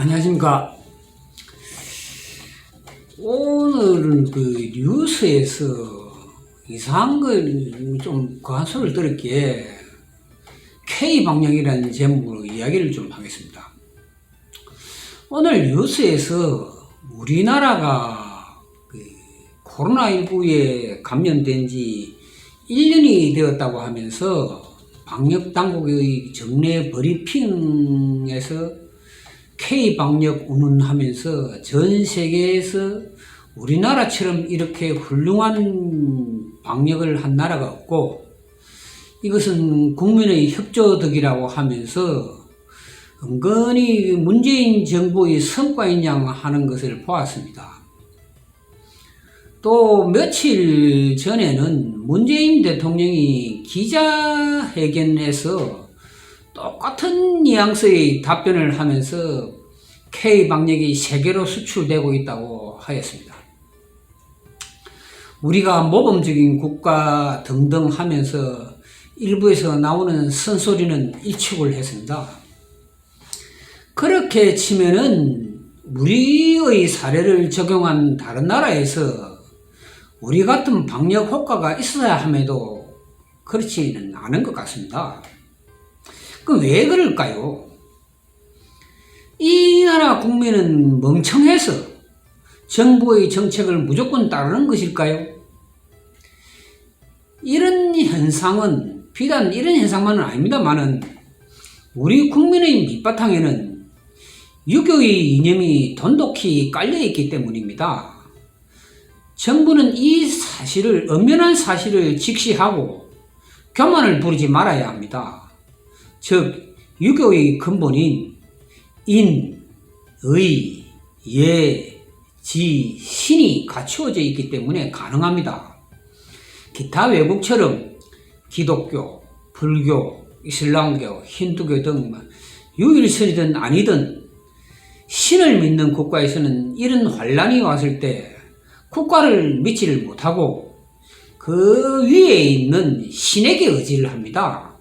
안녕하십니까. 오늘은 그 뉴스에서 이상한 걸 좀 과한 소리를 들었기에 K방역이라는 제목으로 이야기를 좀 하겠습니다. 오늘 뉴스에서 우리나라가 그 코로나19에 감염된 지 1년이 되었다고 하면서 방역당국의 정례 브리핑에서 K방역 운운하면서 전 세계에서 우리나라처럼 이렇게 훌륭한 방역을 한 나라가 없고 이것은 국민의 협조덕이라고 하면서 은근히 문재인 정부의 성과인 양 하는 것을 보았습니다. 또 며칠 전에는 문재인 대통령이 기자회견에서 똑같은 뉘앙스의 답변을 하면서 K방역이 세계로 수출되고 있다고 하였습니다. 우리가 모범적인 국가 등등 하면서 일부에서 나오는 쓴소리는 일축을 했습니다. 그렇게 치면은 우리의 사례를 적용한 다른 나라에서 우리 같은 방역 효과가 있어야 함에도 그렇지는 않은 것 같습니다. 그럼 왜 그럴까요? 이 나라 국민은 멍청해서 정부의 정책을 무조건 따르는 것일까요? 이런 현상은 비단 이런 현상만은 아닙니다만은 우리 국민의 밑바탕에는 유교의 이념이 돈독히 깔려있기 때문입니다. 정부는 이 사실을, 엄연한 사실을 직시하고 교만을 부리지 말아야 합니다. 즉 유교의 근본인 인, 의, 예, 지, 신이 갖추어져 있기 때문에 가능합니다. 기타 외국처럼 기독교, 불교, 이슬람교, 힌두교 등 유일신이든 아니든 신을 믿는 국가에서는 이런 환란이 왔을 때 국가를 믿지를 못하고 그 위에 있는 신에게 의지를 합니다.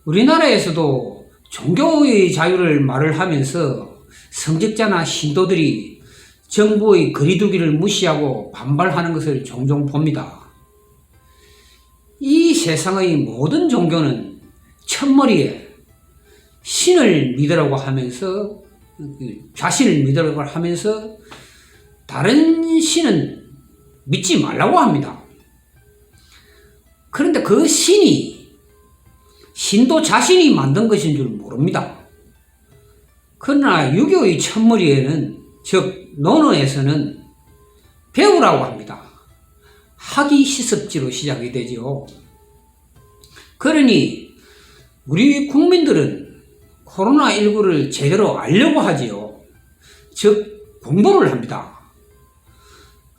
우리나라에서도 종교의 자유를 말을 하면서 성직자나 신도들이 정부의 거리두기를 무시하고 반발하는 것을 종종 봅니다. 이 세상의 모든 종교는 첫머리에 신을 믿으라고 하면서 자신을 믿으라고 하면서 다른 신은 믿지 말라고 합니다. 그런데 그 신이 신도 자신이 만든 것인 줄 모릅니다. 그러나 유교의 첫머리에는, 즉 논어에서는 배우라고 합니다. 학이 시습지로 시작이 되죠. 그러니 우리 국민들은 코로나19를 제대로 알려고 하지요. 즉 공부를 합니다.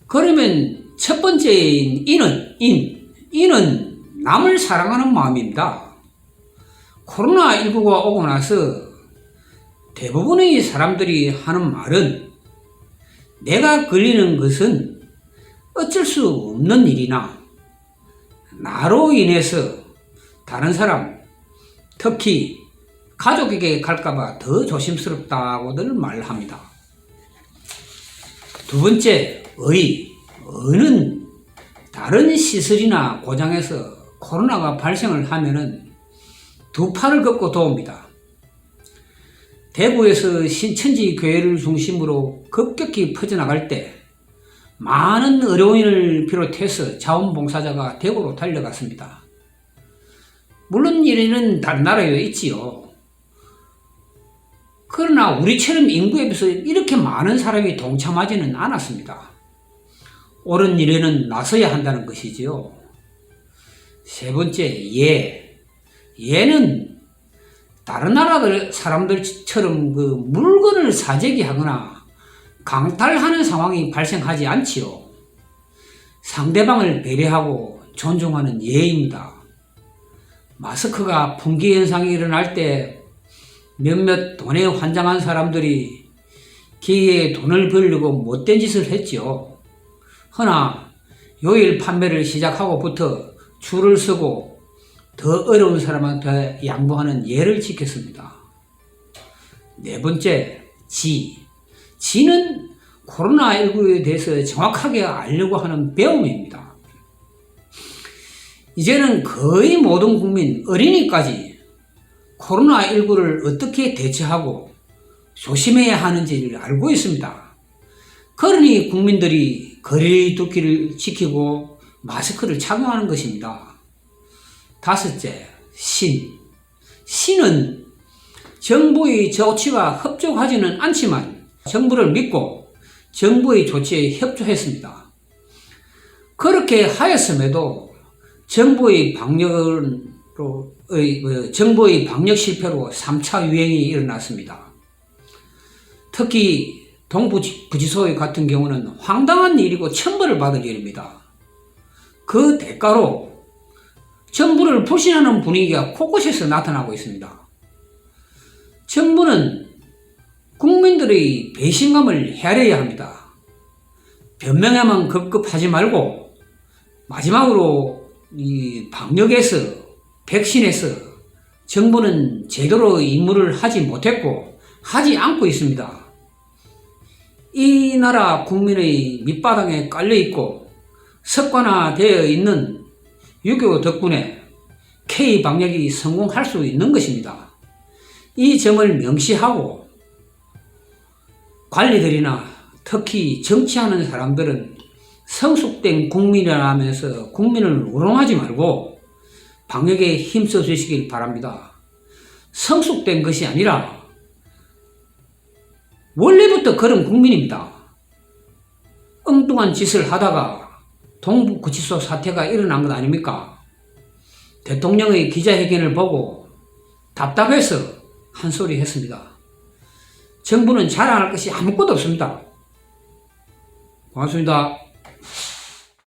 그러면 첫 번째인 인은 남을 사랑하는 마음입니다. 코로나19가 오고 나서 대부분의 사람들이 하는 말은 내가 걸리는 것은 어쩔 수 없는 일이나 나로 인해서 다른 사람, 특히 가족에게 갈까봐 더 조심스럽다고들 말합니다. 두 번째, 의는 다른 시설이나 고장에서 코로나가 발생을 하면은 두 팔을 걷고 도웁니다. 대구에서 신천지 교회를 중심으로 급격히 퍼져나갈 때 많은 의료인을 비롯해서 자원봉사자가 대구로 달려갔습니다. 물론 이래는 다른 나라에 있지요. 그러나 우리처럼 인구에 비해서 이렇게 많은 사람이 동참하지는 않았습니다. 옳은 일에는 나서야 한다는 것이지요. 세 번째, 예는 다른 나라 사람들처럼 그 물건을 사재기 하거나 강탈하는 상황이 발생하지 않지요. 상대방을 배려하고 존중하는 예입니다. 마스크가 품귀 현상이 일어날 때 몇몇 돈에 환장한 사람들이 기회에 돈을 벌려고 못된 짓을 했지요. 허나 요일 판매를 시작하고부터 줄을 서고 더 어려운 사람한테 양보하는 예를 지켰습니다. 네 번째, 지는 코로나19에 대해서 정확하게 알려고 하는 배움입니다. 이제는 거의 모든 국민, 어린이까지 코로나19를 어떻게 대처하고 조심해야 하는지를 알고 있습니다. 그러니 국민들이 거리두기를 지키고 마스크를 착용하는 것입니다. 다섯째, 신은 정부의 조치와 협조하지는 않지만 정부를 믿고 정부의 조치에 협조했습니다. 그렇게 하였음에도 정부의 방역 실패로 3차 유행이 일어났습니다. 특히 동부지소 같은 경우는 황당한 일이고 천벌을 받을 일입니다. 그 대가로 정부를 불신하는 분위기가 곳곳에서 나타나고 있습니다. 정부는 국민들의 배신감을 헤아려야 합니다. 변명에만 급급하지 말고 마지막으로 이 방역에서, 백신에서 정부는 제대로 임무를 하지 못했고 하지 않고 있습니다. 이 나라 국민의 밑바닥에 깔려있고 습관화되어 있는 유교 덕분에 K방역이 성공할 수 있는 것입니다. 이 점을 명시하고 관리들이나 특히 정치하는 사람들은 성숙된 국민이라면서 국민을 우롱하지 말고 방역에 힘써 주시길 바랍니다. 성숙된 것이 아니라 원래부터 그런 국민입니다. 엉뚱한 짓을 하다가 동부구치소 사태가 일어난 것 아닙니까? 대통령의 기자회견을 보고 답답해서 한 소리 했습니다. 정부는 자랑할 것이 아무것도 없습니다. 고맙습니다.